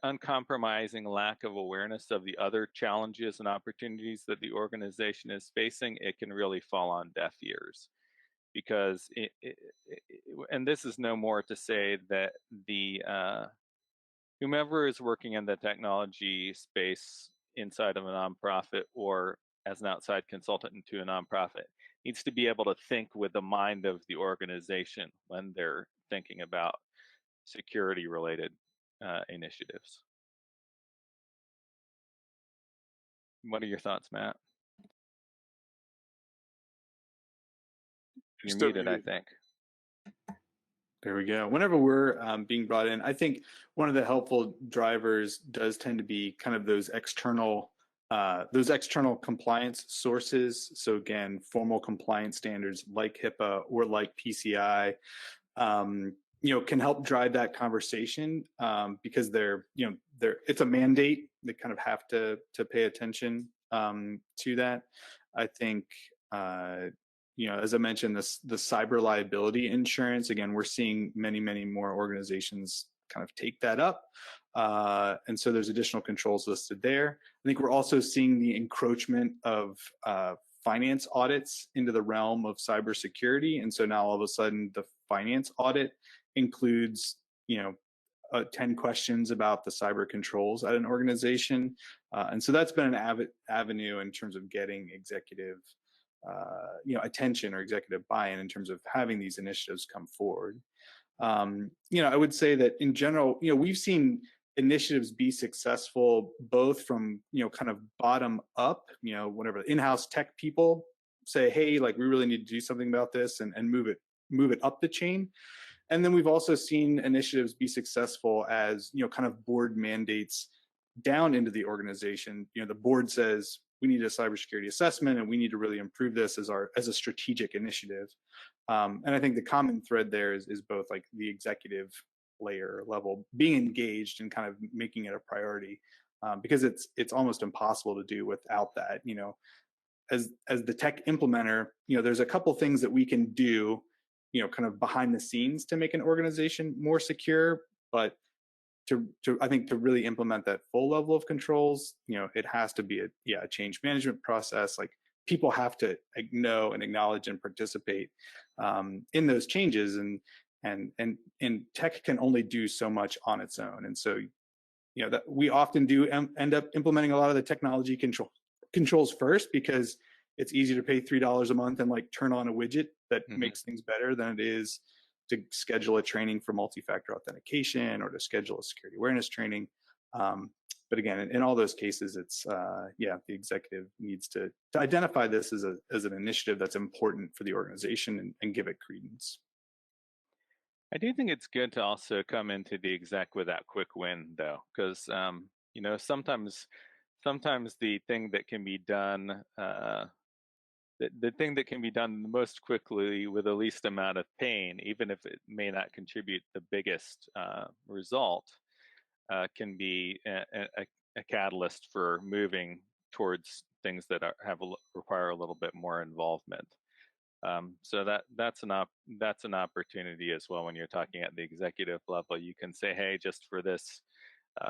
Speaker 2: uncompromising lack of awareness of the other challenges and opportunities that the organization is facing, it can really fall on deaf ears. Because and this is no more to say that the whomever is working in the technology space inside of a nonprofit or as an outside consultant into a nonprofit needs to be able to think with the mind of the organization when they're thinking about security related initiatives. What are your thoughts, Matt? You're muted, I think.
Speaker 3: There we go. Whenever we're being brought in, I think one of the helpful drivers does tend to be kind of those external compliance sources. So again, formal compliance standards like HIPAA or like PCI, can help drive that conversation because it's a mandate. They kind of have to pay attention to that. I think. As I mentioned, the cyber liability insurance, again, we're seeing many more organizations kind of take that up. And so there's additional controls listed there. I think we're also seeing the encroachment of finance audits into the realm of cybersecurity. And so now all of a sudden the finance audit includes, 10 questions about the cyber controls at an organization. And so that's been an avenue in terms of getting executive attention or executive buy-in in terms of having these initiatives come forward. I would say that in general, we've seen initiatives be successful both from, kind of bottom up, whenever in-house tech people say, hey, like we really need to do something about this and move it up the chain. And then we've also seen initiatives be successful as, kind of board mandates down into the organization. The board says, we need a cybersecurity assessment and we need to really improve this as a strategic initiative. And I think the common thread there is both like the executive layer level being engaged and kind of making it a priority because it's almost impossible to do without that. As the tech implementer, there's a couple things that we can do, kind of behind the scenes to make an organization more secure, but I think to really implement that full level of controls, it has to be a change management process. Like people have to know and acknowledge and participate in those changes, and tech can only do so much on its own. And so, that we often do end up implementing a lot of the technology controls first, because it's easier to pay $3 a month and like turn on a widget that makes things better than it is to schedule a training for multi-factor authentication or to schedule a security awareness training. But again, in all those cases, it's the executive needs to identify this as an initiative that's important for the organization and give it credence.
Speaker 2: I do think it's good to also come into the exec with that quick win, though, because sometimes the thing that can be done, the thing that can be done the most quickly with the least amount of pain, even if it may not contribute the biggest result, can be a catalyst for moving towards things that require a little bit more involvement. So that's an opportunity as well when you're talking at the executive level. You can say, hey, just for this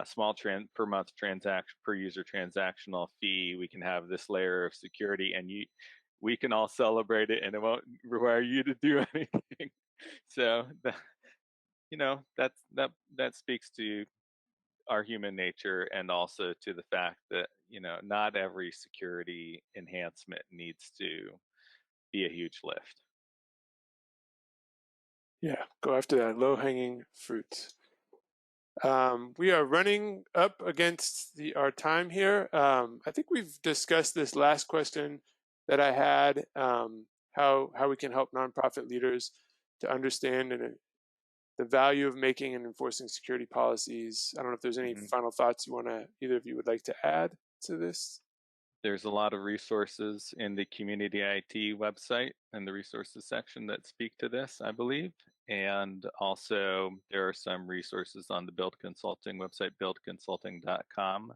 Speaker 2: small per month per user transactional fee, we can have this layer of security, and we can all celebrate it, and it won't require you to do anything. So that speaks to our human nature, and also to the fact that not every security enhancement needs to be a huge lift.
Speaker 1: Yeah, go after that low-hanging fruit. We are running up against our time here. I think we've discussed this last question that I had, how we can help nonprofit leaders to understand the value of making and enforcing security policies. I don't know if there's any final thoughts either of you would like to add to this.
Speaker 2: There's a lot of resources in the Community IT website and the resources section that speak to this, I believe. And also there are some resources on the Build Consulting website, buildconsulting.com,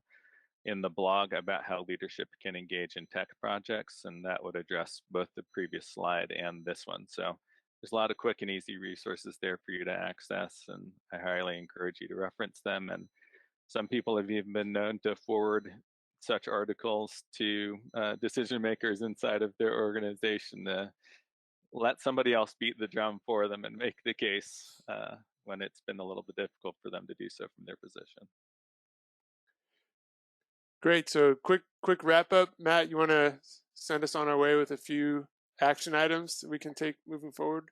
Speaker 2: in the blog about how leadership can engage in tech projects, and that would address both the previous slide and this one. So there's a lot of quick and easy resources there for you to access, and I highly encourage you to reference them. And some people have even been known to forward such articles to decision makers inside of their organization to let somebody else beat the drum for them and make the case when it's been a little bit difficult for them to do so from their position.
Speaker 1: Great. So quick wrap up. Matt, you want to send us on our way with a few action items that we can take moving forward?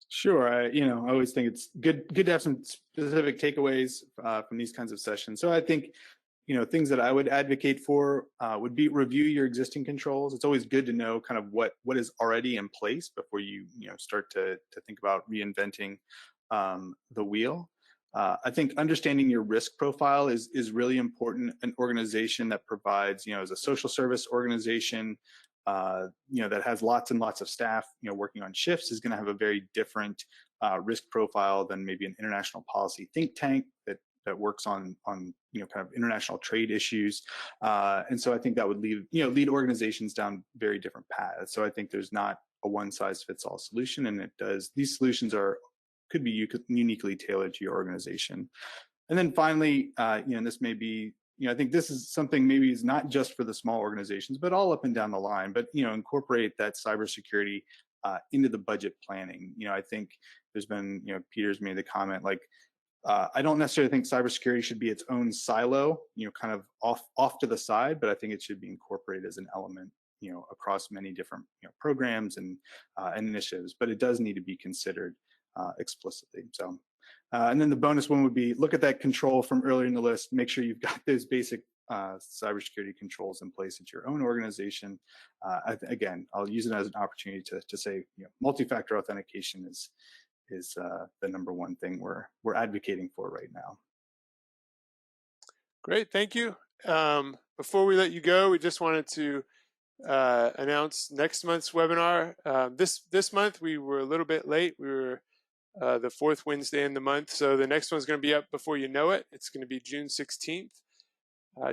Speaker 3: Sure. I always think it's good to have some specific takeaways from these kinds of sessions. So I think, things that I would advocate for would be review your existing controls. It's always good to know kind of what is already in place before you start to think about reinventing the wheel. I think understanding your risk profile is really important. An organization that provides, as a social service organization, that has lots and lots of staff, working on shifts, is going to have a very different risk profile than maybe an international policy think tank that works on kind of international trade issues. And so I think that would lead organizations down very different paths. So I think there's not a one size fits all solution, and these solutions could be uniquely tailored to your organization. And then finally, and this may be, I think this is something maybe is not just for the small organizations, but all up and down the line, but, incorporate that cybersecurity into the budget planning. I think there's been, Peter's made the comment, like, I don't necessarily think cybersecurity should be its own silo, kind of off to the side, but I think it should be incorporated as an element, across many different programs and initiatives, but it does need to be considered explicitly. So, and then the bonus one would be look at that control from earlier in the list, make sure you've got those basic cybersecurity controls in place at your own organization. Again, I'll use it as an opportunity to say, multi-factor authentication is the number one thing we're advocating for right now.
Speaker 1: Great, thank you. Before we let you go, we just wanted to announce next month's webinar. This month we were a little bit late. We were the fourth Wednesday in the month, so the next one's going to be up before you know it. It's going to be June 16th,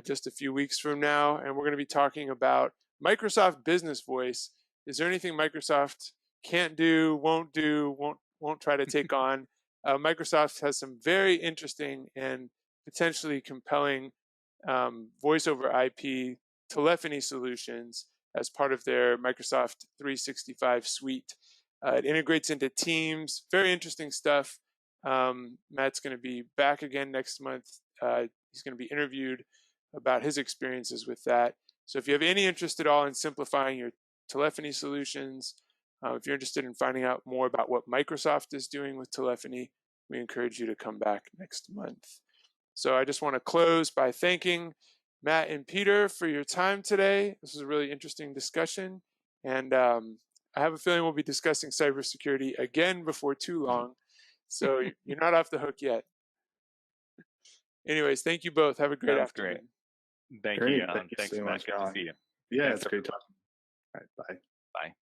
Speaker 1: just a few weeks from now, and we're going to be talking about Microsoft Business Voice. Is there anything Microsoft can't do, won't try to take on? Microsoft has some very interesting and potentially compelling voice over IP telephony solutions as part of their Microsoft 365 suite. It integrates into Teams, very interesting stuff. Matt's going to be back again next month. He's going to be interviewed about his experiences with that. So if you have any interest at all in simplifying your telephony solutions, if you're interested in finding out more about what Microsoft is doing with telephony, we encourage you to come back next month. So I just want to close by thanking Matt and Peter for your time today. This was a really interesting discussion. And I have a feeling we'll be discussing cybersecurity again before too long. So you're not off the hook yet. Anyways, thank you both. Have a great afternoon.
Speaker 2: Great. Thank you, Johan. Thanks, Matt. Good to see you.
Speaker 3: Yeah, it's great talking. All right, bye.
Speaker 2: Bye.